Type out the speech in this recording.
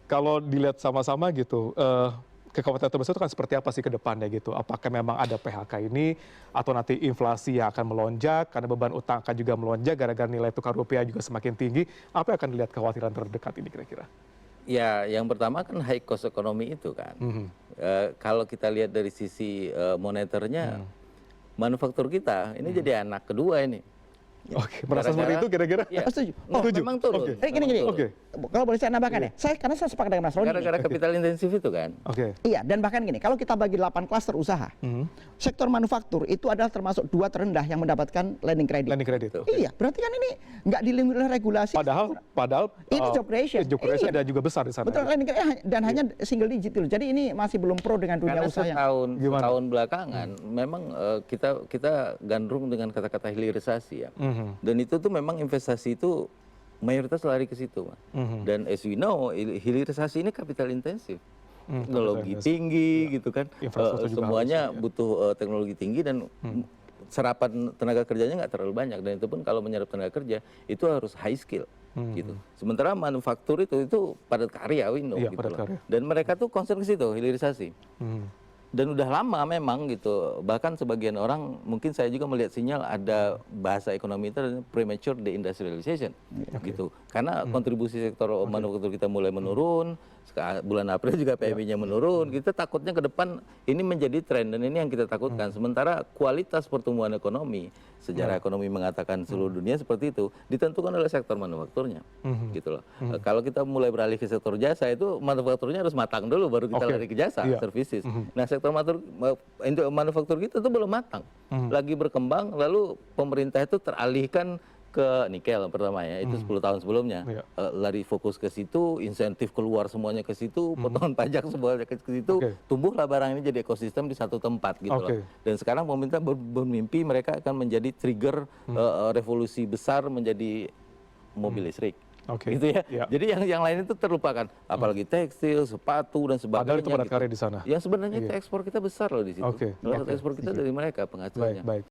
kalau dilihat sama-sama gitu, kekhawatiran terbesar itu kan seperti apa sih ke depannya gitu? Apakah memang ada PHK ini, atau nanti inflasi yang akan melonjak, karena beban utang akan juga melonjak gara-gara nilai tukar rupiah juga semakin tinggi, apa yang akan dilihat kekhawatiran terdekat ini kira-kira? Ya, yang pertama kan high cost ekonomi itu kan. Mhm. Kalau kita lihat dari sisi moneternya, manufaktur kita ini jadi anak kedua ini. Oke, merasa seperti itu kira-kira? Ya, Setuju. Setuju. memang turun. Oke. Gini. Oke. Kalau boleh saya nambahkan ya, karena saya sepakat dengan Mas Roni. Gara-gara kapital intensif itu kan. Oke. Iya, dan bahkan gini, kalau kita bagi 8 klaster usaha, sektor manufaktur itu adalah termasuk 2 terendah yang mendapatkan lending credit. Lending credit. Iya, berarti kan ini nggak dilindungi oleh regulasi. Padahal ini job creation. job creation Iya. dan juga besar di sana. Betul, lending credit dan hanya single digit dulu. Jadi ini masih belum pro dengan dunia Karena usaha yang setahun belakangan memang kita gandrung dengan kata-kata hilirisasi ya. Dan itu tuh memang investasi itu mayoritas lari ke situ, Mas. Dan as we know, hilirisasi ini kapital intensif. Teknologi tinggi gitu kan. Infrastruktur juga Semuanya harus, ya. butuh teknologi tinggi dan serapan tenaga kerjanya nggak terlalu banyak, dan itu pun kalau menyerap tenaga kerja itu harus high skill gitu. Sementara manufaktur itu padat karya window Iya, gitu padat loh. karya. Dan mereka tuh concern ke situ hilirisasi. Dan udah lama memang gitu, bahkan sebagian orang, mungkin saya juga melihat sinyal ada bahasa ekonomi itu adalah premature deindustrialization gitu, karena kontribusi sektor manufaktur kita mulai menurun, bulan April juga PMI-nya menurun, kita takutnya ke depan ini menjadi tren, dan ini yang kita takutkan. Sementara kualitas pertumbuhan ekonomi, sejarah ekonomi mengatakan seluruh dunia seperti itu, ditentukan oleh sektor manufakturnya gitu loh. Kalau kita mulai beralih ke sektor jasa, itu manufakturnya harus matang dulu baru kita lari ke jasa, services. Nah, sektor manufaktur kita itu belum matang, lagi berkembang, lalu pemerintah itu teralihkan ke nikel pertama ya, itu 10 tahun sebelumnya. Lari fokus ke situ, insentif keluar semuanya ke situ, potongan pajak semuanya ke situ, tumbuhlah barang ini jadi ekosistem di satu tempat gitu loh. Dan sekarang pemerintah bermimpi mereka akan menjadi trigger revolusi besar menjadi mobil listrik. Gitu ya. Jadi yang lain itu terlupakan, apalagi tekstil, sepatu dan sebagainya. Padahal itu padat karya di sana. Yang sebenarnya itu ekspor kita besar loh di situ. Oke. Ekspor kita dari mereka penghasilannya. Baik.